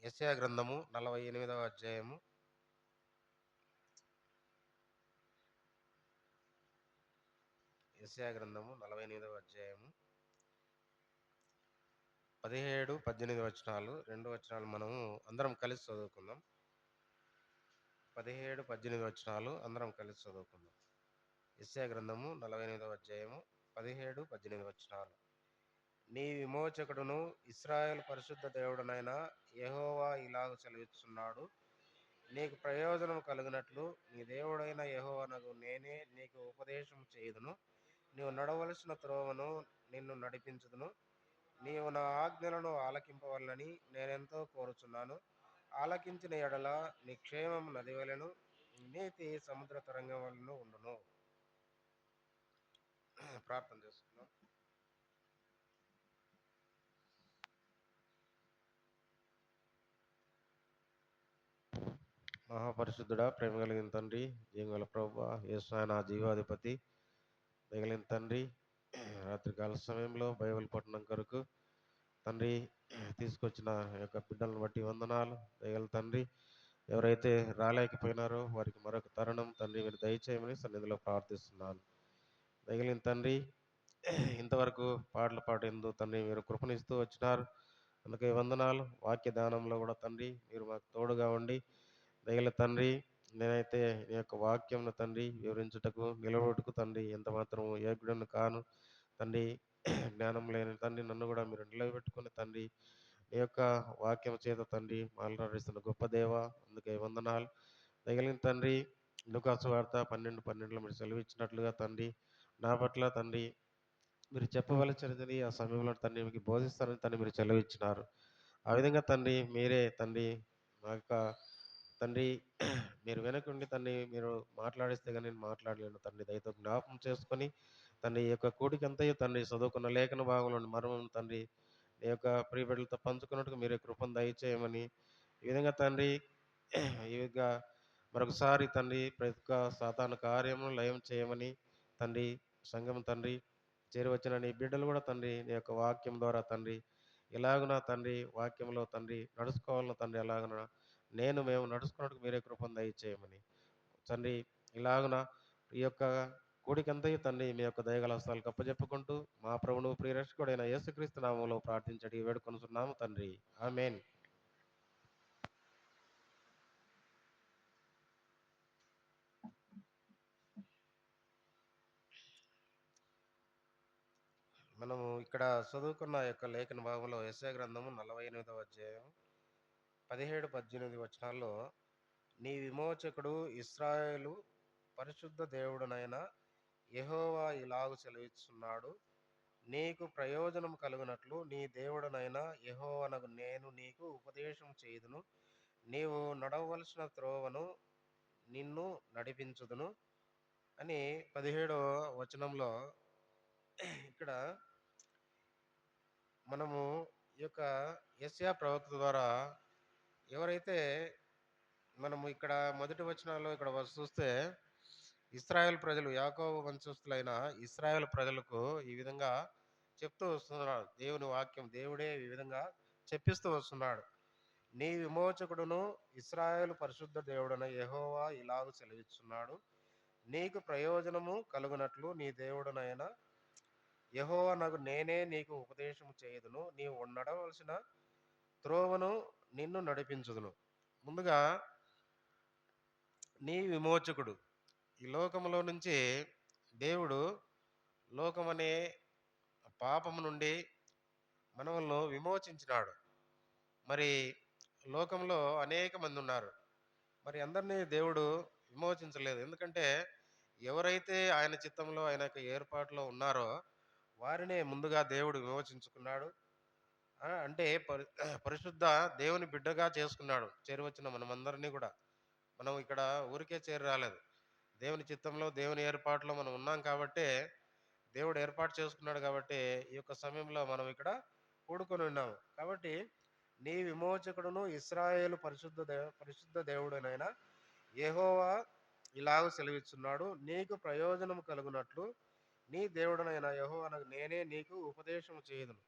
యెషయా గ్రంథము 48వ అధ్యాయము. యెషయా గ్రంథము 48వ అధ్యాయము 17, 18 వచనాలు, 2 వచనాలు మనము అందరం కలిసి చదువుకుందాం. 17, 18 వచనాలు అందరం కలిసి చదువుకుందాం. యెషయా గ్రంథము 48వ అధ్యాయము 17, 18 వచనాలు. నీ విమోచకుడును ఇశ్రాయేలు పరిశుద్ధ దేవుడనైన యెహోవా ఇలాగ సెలవిస్తున్నాడు. నీకు ప్రయోజనం కలుగునట్లు నీ దేవుడైన యెహోవానగు నేనే నీకు ఉపదేశం చేయుదును. నీవు నడవలసిన త్రోవను నిన్ను నడిపించుదును. నీవు నా ఆజ్ఞలను ఆలకింపవలనని నేనెంతో కోరుచున్నాను. ఆలకించిన ఎడల నీ క్షేమం నది వలెను, నీతి సముద్ర తరంగం వలెను ఉండును. ప్రార్థన చేసుకుందాం. మహాపరిశుద్ధుడా, ప్రేమ కలిగిన తండ్రి, జీవగల ప్రభువా, యేసు నా జీవాధిపతి, మిగిలిన తండ్రి, రాత్రికాల సమయంలో బైబిల్ పట్టణం కొరకు తండ్రి తీసుకొచ్చిన యొక్క బిడ్డలను బట్టి వందనాలు. దయగల తండ్రి, ఎవరైతే రాలేకపోయినారో వారికి మరొక తరుణం తండ్రి మీరు దయచేయమని సన్నిధిలో ప్రార్థిస్తున్నాను. దయగలిగిన తండ్రి, ఇంతవరకు పాటలు పాడేందు తండ్రి మీరు కృపణిస్తూ వచ్చినారు, అందుకే వందనాలు. వాక్య దానంలో కూడా తండ్రి మీరు మాకు తోడుగా ఉండి దయగల తండ్రి, నేనైతే నీ యొక్క వాక్యంను తండ్రి వివరించుటకు నిలబడుటకు తండ్రి ఎంత మాత్రం యోగ్యుడను కాను తండ్రి. జ్ఞానం లేని తండ్రి నన్ను కూడా మీరు నిలబెట్టుకుని తండ్రి నీ యొక్క వాక్యం చేత తండ్రి మాట్లాడిస్తున్న గొప్ప దేవ, అందుకే వందనాలు. దయగలిగిన తండ్రి, లూకాసు వార్త 12:12 మీరు సెలవిచ్చినట్లుగా తండ్రి నా పట్ల తండ్రి మీరు చెప్పవలసినది ఆ సమయంలో తండ్రి మీకు బోధిస్తారని తండ్రి మీరు సెలవిచ్చినారు. ఆ విధంగా తండ్రి మీరే తండ్రి మా యొక్క తండ్రి మీరు వెనకుండి తండ్రి మీరు మాట్లాడిస్తే కానీ నేను మాట్లాడలేను తండ్రి. దయతో జ్ఞాపకం చేసుకొని తండ్రి ఈ యొక్క కూడికంతయు తండ్రి చదువుకున్న లేఖన భాగంలోని మర్మం తండ్రి నీ యొక్క ప్రియబిడ్డలతో పంచుకున్నట్టుగా మీరే కృపను దయచేయమని, ఈ విధంగా తండ్రి ఈ విధంగా మరొకసారి తండ్రి ప్రతి ఒక్క సాతాను కార్యమును లయం చేయమని తండ్రి, సంఘం తండ్రి చేరి వచ్చిన నీ బిడ్డలు కూడా తండ్రి నీ యొక్క వాక్యం ద్వారా తండ్రి ఎలాగున తండ్రి వాక్యంలో తండ్రి నడుచుకోవాలన్న తండ్రి ఎలాగున మేము నడుచుకున్నట్టుకు మీరే కృపను దయచేయమని తండ్రి, ఇలాగున ఈ యొక్క కూడికంతయు తండ్రి మీ యొక్క దయగల హస్తాలకు అప్పచెప్పుకుంటూ మా ప్రభువును ప్రియరక్షకుడైన యేసుక్రీస్తు నామములో ప్రార్థించడి వేడుకొనుచున్నాము తండ్రి. ఆమేన్. మనము ఇక్కడ చదువుకున్న యొక్క లేఖన భాగంలో యెషయా గ్రంథము 48వ అధ్యాయం 17, 18 వచనాల్లో నీ విమోచకుడు ఇశ్రాయేలు పరిశుద్ధ దేవుడనైన యెహోవా ఇలాగు సెలవిస్తున్నాడు. నీకు ప్రయోజనం కలుగునట్లు నీ దేవుడనైన యెహోవానగు నేను నీకు ఉపదేశం చేయుదును. నీవు నడవవలసిన త్రోవను నిన్ను నడిపించుదును అని 17వ వచనంలో ఇక్కడ మనము ఈ యొక్క యెషయా ప్రవక్త ద్వారా ఎవరైతే మనము ఇక్కడ మొదటి వచనాల్లో ఇక్కడ చూస్తే ఇశ్రాయేల్ ప్రజలు, యాకోబు వంశస్థులైన ఇశ్రాయేల్ ప్రజలకు ఈ విధంగా చెప్తూ వస్తున్నాడు దేవుని వాక్యం. దేవుడే ఈ విధంగా చెప్పిస్తూ వస్తున్నాడు. నీ విమోచకుడును ఇశ్రాయేలు పరిశుద్ధ దేవుడన యెహోవా ఇలాగ సెలవిస్తున్నాడు. నీకు ప్రయోజనము కలుగునట్లు నీ దేవుడనైన యెహోవా నాకు నేనే నీకు ఉపదేశము చేయుదును. నీవు నడవలసిన త్రోవను నిన్ను నడిపించుదును. ముందుగా నీ విమోచకుడు, ఈ లోకములో నుంచి దేవుడు లోకమనే పాపము నుండి మనల్ని విమోచించినాడు. మరి లోకంలో అనేక మంది ఉన్నారు. మరి అందరినీ దేవుడు విమోచించలేదు. ఎందుకంటే ఎవరైతే ఆయన చిత్తంలో ఆయన యొక్క ఏర్పాటులో ఉన్నారో వారినే ముందుగా దేవుడు విమోచించుకున్నాడు. అంటే పరిశుద్ధ దేవుని బిడ్డగా చేసుకున్నాడు. చేరి వచ్చిన మనమందరినీ కూడా. మనం ఇక్కడ ఊరికే చేరి రాలేదు. దేవుని చిత్తంలో దేవుని ఏర్పాటులో మనం ఉన్నాం కాబట్టే దేవుడు ఏర్పాటు చేసుకున్నాడు కాబట్టి ఈ యొక్క సమయంలో మనం ఇక్కడ కూడుకొని ఉన్నాము. కాబట్టి నీ విమోచకుడును ఇశ్రాయేలు పరిశుద్ధ దేవుడనైన యెహోవా ఇలాగ సెలవిస్తున్నాడు. నీకు ప్రయోజనం కలుగునట్లు నీ దేవుడనైన యెహోవానగు నేనే నీకు ఉపదేశం చేయుదును.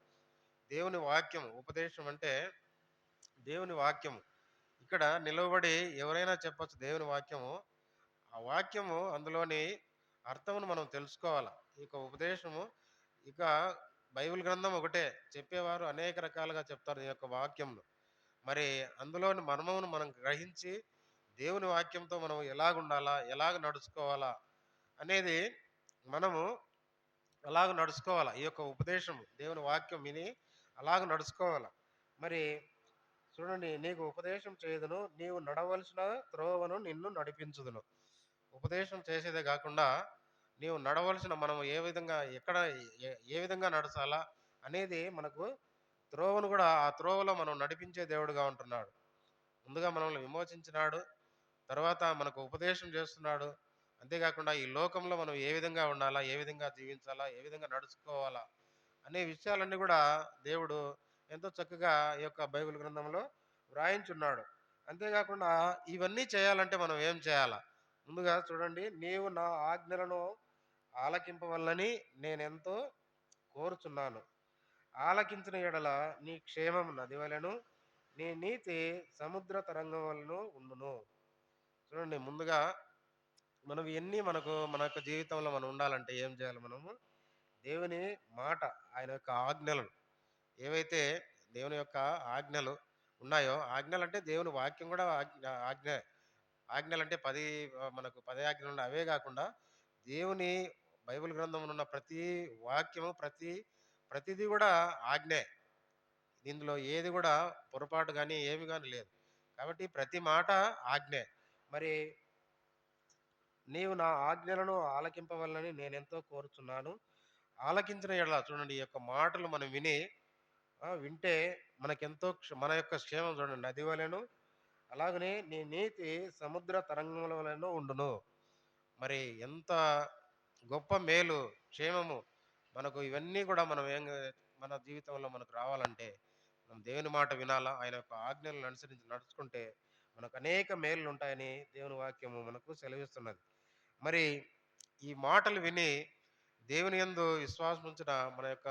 దేవుని వాక్యం ఉపదేశం అంటే దేవుని వాక్యము. ఇక్కడ నిలవబడి ఎవరైనా చెప్పొచ్చు దేవుని వాక్యము. ఆ వాక్యము అందులోని అర్థమును మనం తెలుసుకోవాల. ఈ యొక్క ఉపదేశము ఇక బైబిల్ గ్రంథం ఒకటే. చెప్పేవారు అనేక రకాలుగా చెప్తారు ఈ యొక్క వాక్యంలో. మరి అందులోని మర్మమును మనం గ్రహించి దేవుని వాక్యంతో మనం ఎలాగుండాలా? ఎలాగ నడుచుకోవాలా? అనేది మనము అలాగ నడుచుకోవాలా. ఈ యొక్క ఉపదేశము దేవుని వాక్యం విని అలాగ నడుచుకోవాలా. మరి చూడండి, నీకు ఉపదేశం చేయుదును, నీవు నడవలసిన త్రోవను నిన్ను నడిపించుదును. ఉపదేశం చేసేదే కాకుండా నీవు నడవలసిన మనం ఏ విధంగా ఎక్కడ ఏ విధంగా నడచాలా అనేది మనకు త్రోవను కూడా ఆ త్రోవలో మనం నడిపించే దేవుడుగా ఉంటున్నాడు. ముందుగా మనల్ని విమోచించినాడు. తర్వాత మనకు ఉపదేశం చేస్తున్నాడు. అంతేకాకుండా ఈ లోకంలో మనం ఏ విధంగా ఉండాలా, ఏ విధంగా జీవించాలా, ఏ విధంగా నడుచుకోవాలా అనే విషయాలన్నీ కూడా దేవుడు ఎంతో చక్కగా ఈ యొక్క బైబిల్ గ్రంథంలో వ్రాయించున్నాడు. అంతేకాకుండా ఇవన్నీ చేయాలంటే మనం ఏం చేయాలా? ముందుగా చూడండి, నీవు నా ఆజ్ఞలను ఆలకింపవల్లని నేనెంతో కోరుచున్నాను. ఆలకించిన ఎడల నీ క్షేమం నది వలెను, నీ నీతి సముద్ర తరంగం వలన ఉండును. చూడండి, ముందుగా మనం ఇవన్నీ మన యొక్క జీవితంలో మనం ఉండాలంటే ఏం చేయాలి? మనము దేవుని మాట, ఆయన యొక్క ఆజ్ఞలను ఏవైతే దేవుని యొక్క ఆజ్ఞలు ఉన్నాయో, ఆజ్ఞలు అంటే దేవుని వాక్యం కూడా ఆజ్ఞ. ఆజ్ఞలంటే 10 మనకు 10 ఆజ్ఞలు ఉన్నాయి. అవే కాకుండా దేవుని బైబిల్ గ్రంథంలో ఉన్న ప్రతి వాక్యము, ప్రతిదీ కూడా ఆజ్ఞే. ఇందులో ఏది కూడా పొరపాటు గాని ఏమి గాని లేదు. కాబట్టి ప్రతి మాట ఆజ్ఞే. మరి నీవు నా ఆజ్ఞలను ఆలకింపవలనని నేనెంతో కోరుచున్నాను. ఆలకించిన యెడల చూడండి, ఈ యొక్క మాటలు మనం వింటే మనకెంతో మన యొక్క క్షేమం చూడండి నది వలెను, అలాగనే నీ నీతి సముద్ర తరంగముల వలెను ఉండును. మరి ఎంత గొప్ప మేలు, క్షేమము మనకు ఇవన్నీ కూడా మనం మన జీవితంలో మనకు రావాలంటే మనం దేవుని మాట వినాలా. ఆయన యొక్క ఆజ్ఞలను అనుసరించి నడుచుకుంటే మనకు అనేక మేలులు ఉంటాయని దేవుని వాక్యము మనకు సెలవిస్తున్నది. మరి ఈ మాటలు విని దేవుని యందు విశ్వాసం ఉంచిన మన యొక్క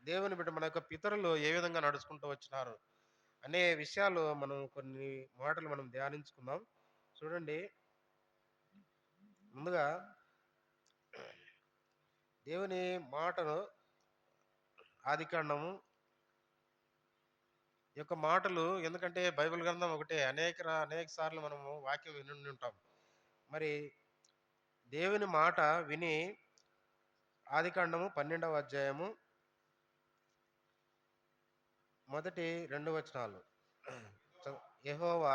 దేవుని బిడ్డ మన యొక్క పితరులు ఏ విధంగా నడుచుకుంటూ వచ్చినారు అనే విషయాలు మనం కొన్ని మాటలు మనం ధ్యానించుకుందాం. చూడండి, ముందుగా దేవుని మాటను ఆదికాండము యొక్క మాటలు, ఎందుకంటే బైబిల్ గ్రంథం ఒకటే. అనేక సార్లు మనము వాక్యం విని ఉంటాం. మరి దేవుని మాట విని ఆదికాండము 12వ అధ్యాయము మొదటి 2 వచనాలు. యెహోవా,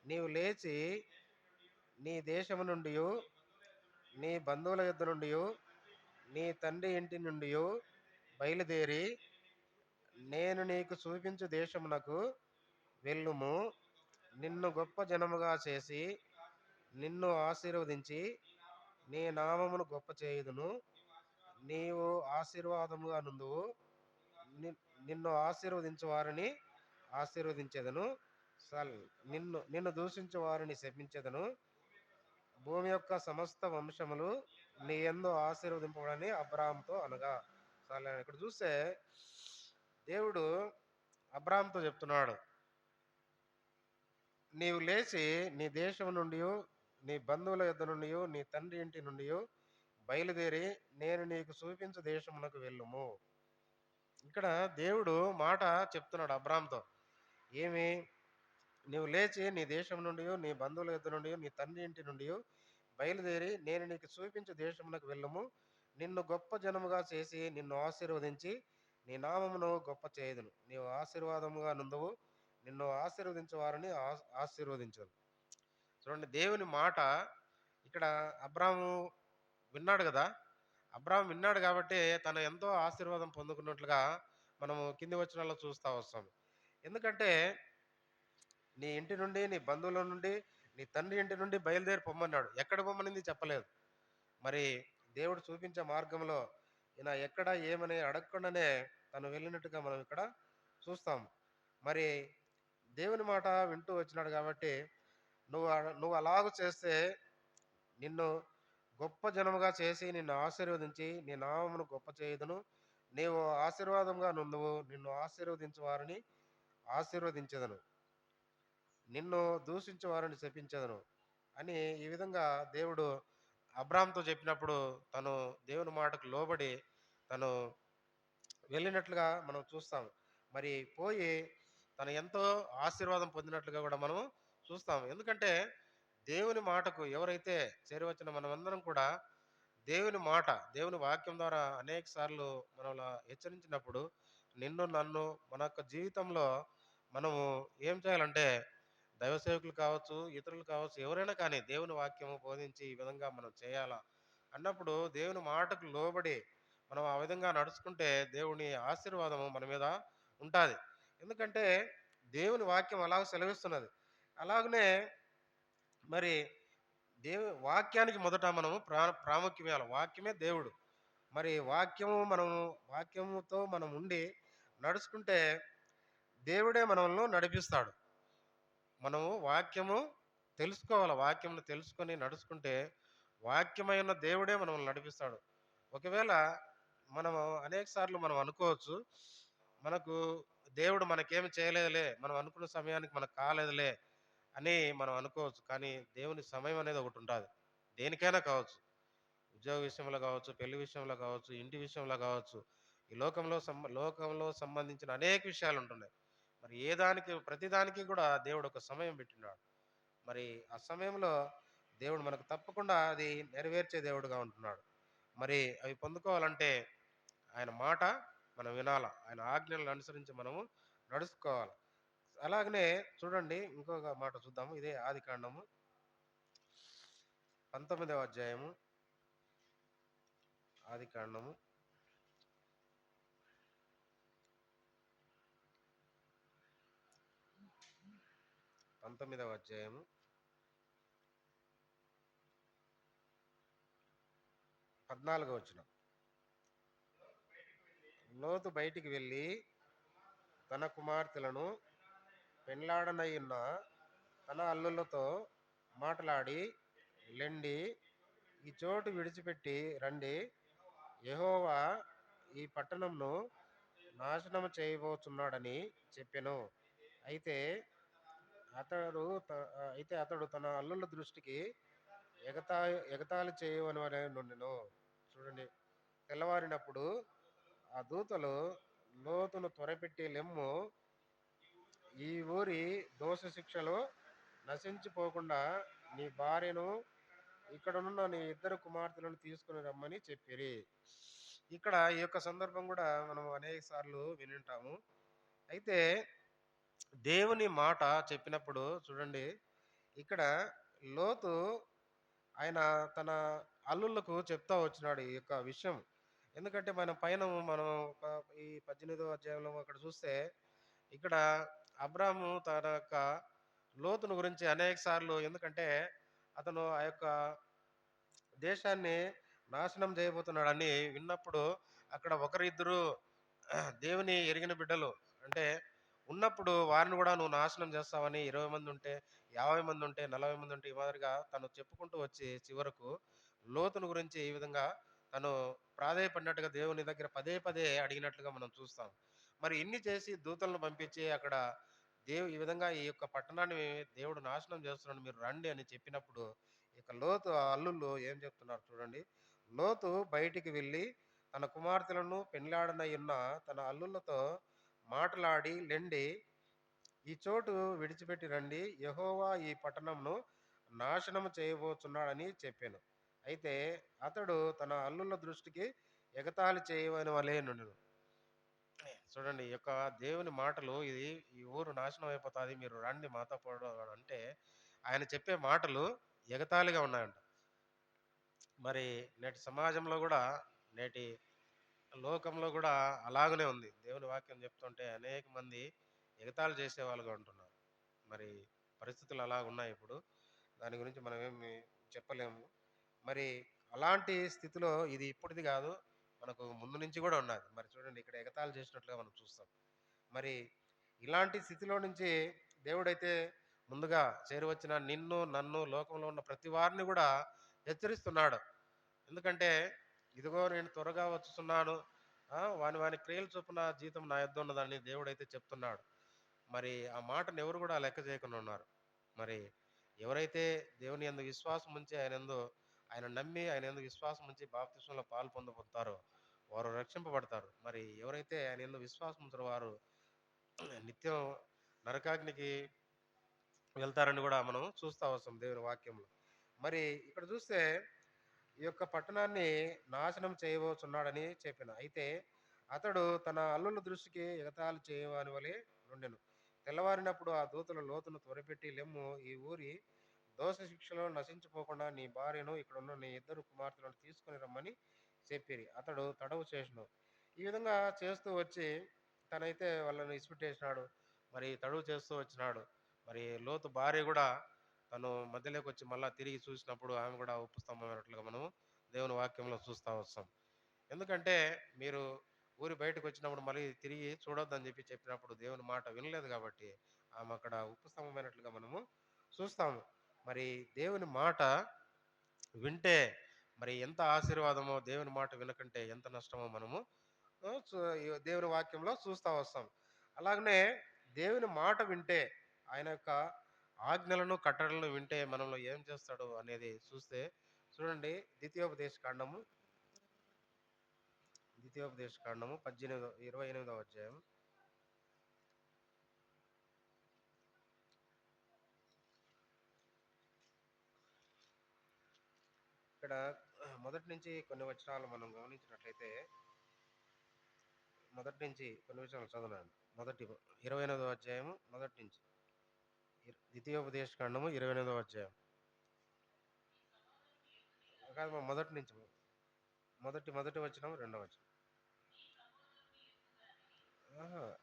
నీవు లేచి నీ దేశము నుండి, నీ బంధువుల యొద్ద నుండి, నీ తండ్రి ఇంటి నుండి బయలుదేరి నేను నీకు చూపించు దేశమునకు వెళ్ళుము. నిన్ను గొప్ప జనముగా చేసి నిన్ను ఆశీర్వదించి నీ నామమును గొప్ప చేయుదును. నీవు ఆశీర్వాదముగా నుందువు. నిన్ను ఆశీర్వదించు వారిని ఆశీర్వదించేదను, నిన్ను నిన్ను దూషించు వారిని శపించేదను. భూమి యొక్క సమస్త వంశములు నీ యందు ఆశీర్వదింపబడని అబ్రాహాముతో అనగా. ఇక్కడ చూస్తే దేవుడు అబ్రాహాముతో చెప్తున్నాడు, నీవు లేచి నీ దేశం నుండి, నీ బంధువుల యొద్ద నుండి, నీ తండ్రి ఇంటి నుండి బయలుదేరి నేను నీకు చూపించు దేశమునకు వెళ్ళుము. ఇక్కడ దేవుడు మాట చెప్తున్నాడు అబ్రాహాముతో. ఏమి? నీవు లేచి నీ దేశం నుండి, నీ బంధువుల యొద్ద నుండి, నీ తండ్రి ఇంటి నుండి బయలుదేరి నేను నీకు చూపించు దేశమునకు వెళ్ళుము. నిన్ను గొప్ప జనముగా చేసి నిన్ను ఆశీర్వదించి నీ నామమును గొప్ప చేయుదును. నీవు ఆశీర్వాదముగా నుందువు. నిన్ను ఆశీర్వదించే వారిని ఆశీర్వదించను. చూడండి, దేవుని మాట ఇక్కడ అబ్రాహాము విన్నాడు కదా. అబ్రాహాం విన్నాడు కాబట్టి తను ఎంతో ఆశీర్వాదం పొందుకున్నట్లుగా మనము కింది వచనాల్లో చూస్తూ వస్తాము. ఎందుకంటే నీ ఇంటి నుండి, నీ బంధువుల నుండి, నీ తండ్రి ఇంటి నుండి బయలుదేరి పొమ్మన్నాడు. ఎక్కడ పొమ్మనింది చెప్పలేదు. మరి దేవుడు చూపించే మార్గంలో ఈయన ఎక్కడ ఏమని అడగకుండానే తను వెళ్ళినట్టుగా మనం ఇక్కడ చూస్తాం. మరి దేవుని మాట వింటూ వచ్చినాడు కాబట్టి నువ్వు అలాగ చేస్తే నిన్ను గొప్ప జనముగా చేసి నిన్ను ఆశీర్వదించి నీ నామమును గొప్ప చేయుదును. నీవు ఆశీర్వాదంగా నుండువు. నిన్ను ఆశీర్వదించు వారిని ఆశీర్వదించెదను, నిన్ను దూషించే వారిని శపించెదను అని ఈ విధంగా దేవుడు అబ్రాహాముతో చెప్పినప్పుడు తను దేవుని మాటకు లోబడి తను వెళ్ళినట్లుగా మనం చూస్తాం. మరి పోయి తను ఎంతో ఆశీర్వాదం పొందినట్లుగా కూడా మనం చూస్తాం. ఎందుకంటే దేవుని మాటకు ఎవరైతే చేరువచ్చిన మనమందరం కూడా దేవుని మాట, దేవుని వాక్యం ద్వారా అనేక సార్లు మనల్ని హెచ్చరించినప్పుడు నిన్ను, నన్ను మన యొక్క జీవితంలో మనము ఏం చేయాలంటే దైవ సేవకులు కావచ్చు, ఇతరులు కావచ్చు, ఎవరైనా కానీ దేవుని వాక్యము బోధించి ఈ విధంగా మనం చేయాలా అన్నప్పుడు దేవుని మాటకు లోబడి మనం ఆ విధంగా నడుచుకుంటే దేవుని ఆశీర్వాదము మన మీద ఉంటాది. ఎందుకంటే దేవుని వాక్యం అలాగ సెలవిస్తున్నది. అలాగనే మరి వాక్యానికి మొదట మనము ప్రాముఖ్యం ఇవ్వాలి. వాక్యమే దేవుడు. మరి వాక్యముతో మనం ఉండి నడుచుకుంటే దేవుడే మనల్ని నడిపిస్తాడు. మనము వాక్యము తెలుసుకోవాలి. వాక్యమును తెలుసుకొని నడుచుకుంటే వాక్యమైన దేవుడే మనల్ని నడిపిస్తాడు. ఒకవేళ మనము అనేక సార్లు మనం అనుకోవచ్చు, మనకు దేవుడు మనకేమి చేయలేదులే, మనం అనుకున్న సమయానికి మనకు కాలేదులే అని మనం అనుకోవచ్చు. కానీ దేవుని సమయం అనేది ఒకటి ఉంటది. దేనికైనా కావచ్చు. ఉద్యోగ విషయంలో కావచ్చు, పెళ్లి విషయంలో కావచ్చు, ఇంటి విషయంలో కావచ్చు. ఈ లోకంలో సంబంధించిన అనేక విషయాలు ఉంటున్నాయి. మరి ప్రతిదానికి కూడా దేవుడు ఒక సమయం పెట్టినాడు. మరి ఆ సమయంలో దేవుడు మనకు తప్పకుండా అది నెరవేర్చే దేవుడుగా ఉంటున్నాడు. మరి అవి పొందుకోవాలంటే ఆయన మాట మనం వినాల. ఆయన ఆజ్ఞలను అనుసరించి మనము నడుచుకోవాలి. అలాగనే చూడండి ఇంకొక మాట చూద్దాము. ఇదే ఆదికాండము 19వ అధ్యాయము. ఆదికాండము 19వ అధ్యాయము 14వ వచనం. లోతు బయటికి వెళ్ళి తన కుమార్తెలను పెండ్లాడనయున్న తన అల్లులతో మాట్లాడి లెండి, ఈ చోటు విడిచిపెట్టి రండి, యెహోవా ఈ పట్టణంను నాశనము చేయబోతున్నాడని చెప్పెను. అయితే అతడు తన అల్లుల దృష్టికి ఎగతాళి చేయవని నుండెను. చూడండి, తెల్లవారినప్పుడు ఆ దూతలు లోతును త్వరపెట్టి లెమ్ము, ఈ ఊరి దోష శిక్షలో నశించిపోకుండా నీ భార్యను ఇక్కడనున్న నీ ఇద్దరు కుమార్తెలను తీసుకుని రమ్మని చెప్పిరి. ఇక్కడ ఈ యొక్క సందర్భం కూడా మనం అనేక సార్లు వినింటాము. అయితే దేవుని మాట చెప్పినప్పుడు చూడండి, ఇక్కడ లోతు ఆయన తన అల్లుళ్లకు చెప్తా వచ్చినాడు ఈ యొక్క విషయం. ఎందుకంటే మనం ఈ 18వ అధ్యాయంలో అక్కడ చూస్తే ఇక్కడ అబ్రాము తన యొక్క లోతును గురించి అనేక సార్లు, ఎందుకంటే అతను ఆ యొక్క దేశాన్ని నాశనం చేయబోతున్నాడని విన్నప్పుడు అక్కడ ఒకరిద్దరు దేవుని ఎరిగిన బిడ్డలు అంటే ఉన్నప్పుడు వారిని కూడా నువ్వు నాశనం చేస్తావని 20 మంది ఉంటే, 50 మంది ఉంటే, 40 మంది ఉంటే ఈ మాదిరిగా తను చెప్పుకుంటూ వచ్చి చివరకు లోతును గురించి ఈ విధంగా తను ప్రాధేయపడినట్టుగా దేవుని దగ్గర పదే పదే అడిగినట్లుగా మనం చూస్తాం. మరి ఇన్ని చేసి దూతలను పంపించి అక్కడ ఈ విధంగా ఈ యొక్క పట్టణాన్ని దేవుడు నాశనం చేస్తున్నాడు, మీరు రండి అని చెప్పినప్పుడు ఇక లోతు ఆ అల్లుళ్ళు ఏం చెప్తున్నారు చూడండి. లోతు బయటికి వెళ్ళి తన కుమార్తెలను పెండ్లాడనయున్న తన అల్లులతో మాట్లాడి లెండి, ఈ చోటు విడిచిపెట్టి రండి, యెహోవా ఈ పట్టణంను నాశనము చేయబోతున్నాడని చెప్పాను. అయితే అతడు తన అల్లుల దృష్టికి ఎగతాళి చేయవని వలె నుండెను. చూడండి, ఈ యొక్క దేవుని మాటలు, ఈ ఊరు నాశనం అయిపోతుంది, మీరు రండి మాతో పాటు అంటే ఆయన చెప్పే మాటలు ఎగతాళిగా ఉన్నాయంట. మరి నేటి సమాజంలో కూడా, నేటి లోకంలో కూడా అలాగనే ఉంది. దేవుని వాక్యం చెప్తుంటే అనేక మంది ఎగతాళి చేసే వాళ్ళుగా ఉంటున్నారు. మరి పరిస్థితులు అలా ఉన్నాయి ఇప్పుడు. దాని గురించి మనం ఏమి చెప్పలేము. మరి అలాంటి స్థితిలో ఇది ఇప్పటిది కాదు, మనకు ముందు నుంచి కూడా ఉన్నది. మరి చూడండి, ఇక్కడ ఎగతాళి చేసినట్లుగా మనం చూస్తాం. మరి ఇలాంటి స్థితిలో నుంచి దేవుడైతే ముందుగా చేరువచ్చిన నిన్ను, నన్ను, లోకంలో ఉన్న ప్రతి వారిని కూడా హెచ్చరిస్తున్నాడు. ఎందుకంటే ఇదిగో నేను త్వరగా వచ్చుతున్నాను, వాని వాని క్రియలు చొప్పున జీతం నా యొద్ద ఉన్నదని దేవుడైతే చెప్తున్నాడు. మరి ఆ మాటను ఎవరు కూడా లెక్క చేయకుండా ఉన్నారు. మరి ఎవరైతే దేవుని యందు విశ్వాసం ఉంచి ఆయన నమ్మి ఆయన యందు విశ్వాసం ఉంచి బాప్తిస్మంలో పాలు పొందుతారో వారు రక్షింపబడతారు. మరి ఎవరైతే ఆయన యందు విశ్వాసం ఉంచారో వారు నిత్యం నరకాగ్నికి వెళ్తారని కూడా మనం చూస్తా వస్తాం దేవుని వాక్యంలో. మరి ఇక్కడ చూస్తే ఈ యొక్క పట్టణాన్ని నాశనం చేయబోతున్నాడని చెప్పిన. అయితే అతడు తన అల్లుల దృష్టికి ఎగతాళి చేయవాని వలె నుండెను. తెల్లవారినప్పుడు ఆ దూతలు లోతును త్వరపెట్టి, లెమ్ము, ఈ ఊరి దోష శిక్షలో నశించిపోకుండా నీ భార్యను ఇక్కడున్న నీ ఇద్దరు కుమార్తెలను తీసుకొని రమ్మని చెప్పిరి. అతడు తడవు చేసెను. ఈ విధంగా చేస్తూ వచ్చి తనైతే వాళ్ళని ఇసిపెట్టేసినాడు. మరి తడువు చేస్తూ వచ్చినాడు. మరి లోతు భార్య కూడా తను మధ్యలోకి వచ్చి మళ్ళా తిరిగి చూసినప్పుడు ఆమె కూడా ఉప్పు స్తంభమైనట్లుగా మనం దేవుని వాక్యంలో చూస్తా వస్తాం. ఎందుకంటే మీరు ఊరి బయటకు వచ్చినప్పుడు మళ్ళీ తిరిగి చూడొద్దని చెప్పినప్పుడు దేవుని మాట వినలేదు కాబట్టి ఆమె అక్కడ ఉప్పు స్తంభమైనట్లుగా మనము చూస్తాము. మరి దేవుని మాట వింటే మరి ఎంత ఆశీర్వాదమో, దేవుని మాట వినకంటే ఎంత నష్టమో మనము ఈ దేవుని వాక్యంలో చూస్తా వస్తాం. అలాగనే దేవుని మాట వింటే, ఆయన యొక్క ఆజ్ఞలను కట్టడలను వింటే మనలో ఏం చేస్తాడు అనేది చూస్తే చూడండి. ద్వితీయోపదేశ కాండము 28వ అధ్యాయం. ఇక్కడ మొదటి నుంచి కొన్ని వచనాలు మనం గమనించినట్లయితే, మొదటి నుంచి కొన్ని వచనాలు చదవనండి. 28వ అధ్యాయము మొదటి నుంచి. ద్వితీయోపదేశ కాండము 28వ అధ్యాయం కాదు, మొదటి నుంచి మొదటి వచనం, రెండవ వచనం.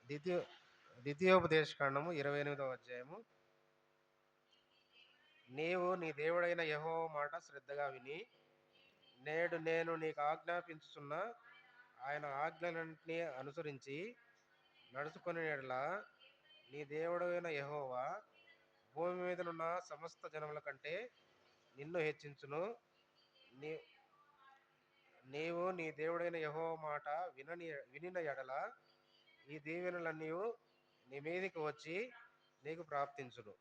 ద్వితీయ ద్వితీయోపదేశ కాండము 28వ అధ్యాయము. నీవు నీ దేవుడైన యెహోవా మాట శ్రద్ధగా విని, నేడు నేను నీకు ఆజ్ఞాపించుచున్న ఆయన ఆజ్ఞలన్నింటినీ అనుసరించి నడుచుకునే యెడల నీ దేవుడైన యెహోవా భూమి మీదనున్న సమస్త జనముల కంటే నిన్ను హెచ్చించును. నీవు నీ దేవుడైన యెహోవా మాట వినిన యెడల ఈ దీవెనలన్నీ నీ మీదికి వచ్చి నీకు ప్రాప్తించును.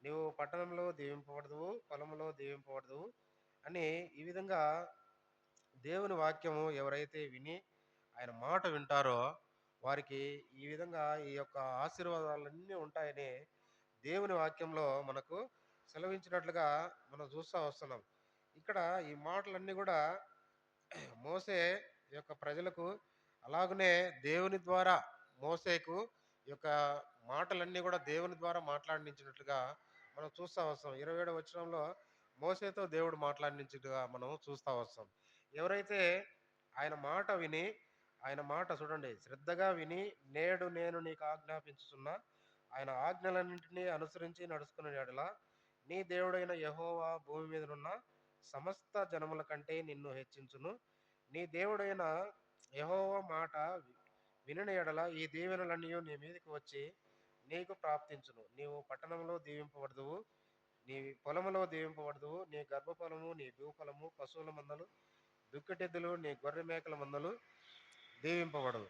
నీవు పట్టణంలో దీవింపబడదువు, పొలంలో దీవింపబడదువు అని ఈ విధంగా దేవుని వాక్యము ఎవరైతే విని ఆయన మాట వింటారో వారికి ఈ విధంగా ఈ యొక్క ఆశీర్వాదాలన్నీ ఉంటాయని దేవుని వాక్యంలో మనకు సెలవించినట్లుగా మనం చూస్తూ వస్తున్నాం. ఇక్కడ ఈ మాటలన్నీ కూడా మోసే యొక్క ప్రజలకు, అలాగనే దేవుని ద్వారా మోసేకు ఈ యొక్క మాటలన్నీ కూడా దేవుని ద్వారా మాట్లాడించినట్లుగా మనం చూస్తూ వస్తాం. 27వ వచనంలో మోసేతో దేవుడు మాట్లాడించినట్టుగా మనం చూస్తూ వస్తాం. ఎవరైతే ఆయన మాట విని, ఆయన మాట చూడండి, శ్రద్ధగా విని, నేడు నేను నీకు ఆజ్ఞాపించుచున్న ఆయన ఆజ్ఞలన్నింటినీ అనుసరించి నడుచుకునే యెడల నీ దేవుడైన యెహోవా భూమి మీదనున్న సమస్త జనముల కంటే నిన్ను హెచ్చించును. నీ దేవుడైన యెహోవా మాట వినిన యెడల ఈ దీవెనలన్నీ నీ మీదకి వచ్చి నీకు ప్రాప్తించును. నీవు పట్టణంలో దీవింపబడదువు, నీ పొలములో దీవింపబడదువు, నీ గర్భఫలము, నీ భూఫలము, పశువుల మందలు, దుక్కటెద్దులు, నీ గొర్రె మేకల మందలు దీవింపబడదు.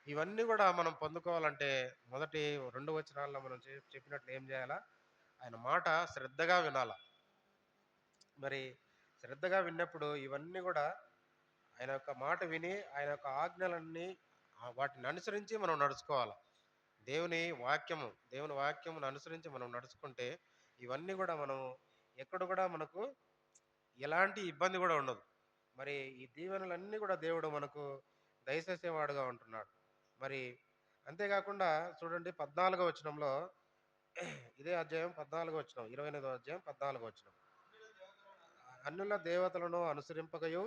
ఇవన్నీ కూడా మనం పొందుకోవాలంటే మొదటి 2 వచనాల్లో మనం చెప్పినట్లు ఏం చేయాలా? ఆయన మాట శ్రద్ధగా వినాలా. మరి శ్రద్ధగా విన్నప్పుడు ఇవన్నీ కూడా ఆయన యొక్క మాట విని ఆయన యొక్క ఆజ్ఞలన్నీ వాటిని అనుసరించి మనం నడుచుకోవాలి. దేవుని వాక్యమును అనుసరించి మనం నడుచుకుంటే ఇవన్నీ కూడా మనం ఎక్కడ కూడా మనకు ఎలాంటి ఇబ్బంది కూడా ఉండదు. మరి ఈ దీవెనలన్నీ కూడా దేవుడు మనకు దయచేసేవాడుగా ఉంటున్నాడు. మరి అంతేకాకుండా చూడండి 14వ వచనంలో, ఇదే అధ్యాయం 14వ వచనం, 28వ అధ్యాయం 14వ వచనం. అన్యుల దేవతలను అనుసరింపకయు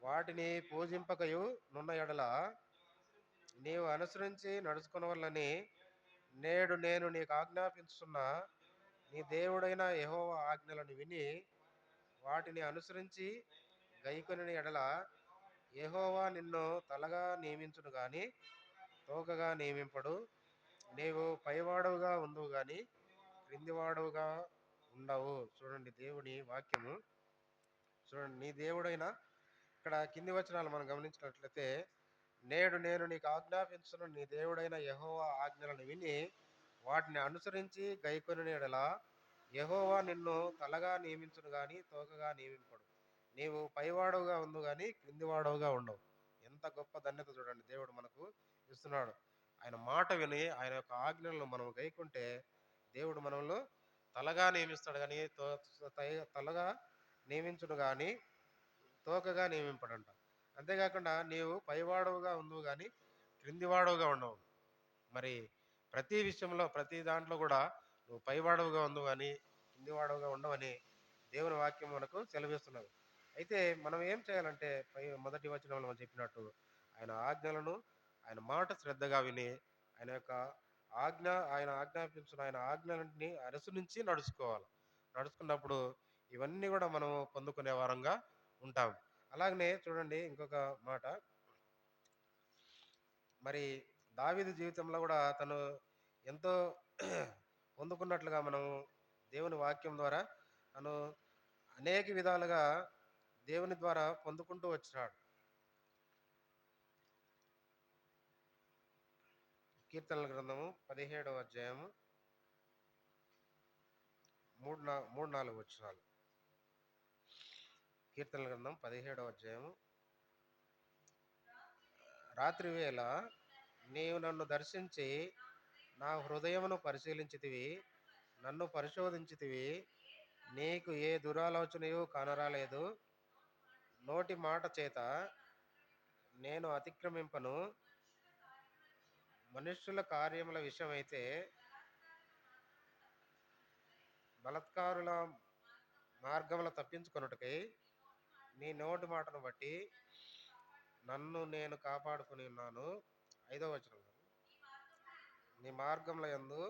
వాటిని పూజింపకయు నున్న యెడల నీవు అనుసరించి నడుచుకొనవలెనని నేడు నేను నీకు ఆజ్ఞాపించుచున్న నీ దేవుడైన యెహోవా ఆజ్ఞలను విని వాటిని అనుసరించి గైకొనిన యెడల యెహోవా నిన్ను తలగా నియమించును గాని తోకగా నియమింపడు. నీవు పైవాడవుగా ఉందువు గాని క్రిందివాడవుగా ఉండవు. చూడండి దేవుని వాక్యము. చూడండి, నీ దేవుడైన, ఇక్కడ కింది వచనాలు మనం గమనించినట్లయితే, నేడు నేను నీకు ఆజ్ఞాపించున్న నీ దేవుడైన యెహోవా ఆజ్ఞలను విని వాటిని అనుసరించి గైకొనిన యెడల యెహోవా నిన్ను తలగా నియమించును గాని తోకగా నియమింపడు. నీవు పైవాడవుగా ఉందువు గాని క్రిందివాడవుగా ఉండవు. ఎంత గొప్ప ధన్యత చూడండి దేవుడు మనకు ఇస్తున్నాడు. ఆయన మాట విని ఆయన యొక్క ఆజ్ఞలను మనం గైకుంటే దేవుడు మనల్ని తలగా నియమిస్తాడు గాని తలగా నియమించును గాని తోకగా నియమింపడంట. అంతేకాకుండా నీవు పైవాడవుగా ఉందువు గాని క్రిందివాడవుగా ఉండవు. మరి ప్రతి విషయంలో ప్రతి దాంట్లో కూడా నువ్వు పైవాడవుగా ఉండు అని కిందివాడవుగా ఉండవని దేవుని వాక్యం మనకు సెలవిస్తున్నది. అయితే మనం ఏం చేయాలంటే మొదటి వచనంలో మనం చెప్పినట్టు ఆయన ఆజ్ఞలను ఆయన మాట శ్రద్ధగా విని ఆయన యొక్క ఆజ్ఞ ఆయన ఆజ్ఞాపించిన ఆయన ఆజ్ఞలన్నింటినీ అనుసరించి నడుచుకోవాలి. నడుచుకున్నప్పుడు ఇవన్నీ కూడా మనం పొందుకునే వారంగా ఉంటాం. అలాగనే చూడండి ఇంకొక మాట, మరి దావీదు జీవితంలో కూడా తను ఎంతో పొందుకున్నట్లుగా మనం దేవుని వాక్యం ద్వారా తను అనేక విధాలుగా దేవుని ద్వారా పొందుకుంటూ వచ్చినాడు. కీర్తనల గ్రంథము 17వ అధ్యాయము 3-4 వచనాలు. కీర్తనల గ్రంథం 17వ అధ్యాయము. రాత్రి వేళ నీవు నన్ను దర్శించి నా హృదయమును పరిశీలించితివి, నన్ను పరిశోధించితివి. నీకు ఏ దురాలోచనయు కానరాలేదు. నోటి మాట చేత నేను అతిక్రమింపను. మనుష్యుల కార్యముల విషయమైతే బలత్కారుల మార్గముల తప్పించుకొనుటకై నీ నోటి మాటను బట్టి నన్ను నేను కాపాడుకుని ఉన్నాను. 5వ వచనం. నీ మార్గముల యందు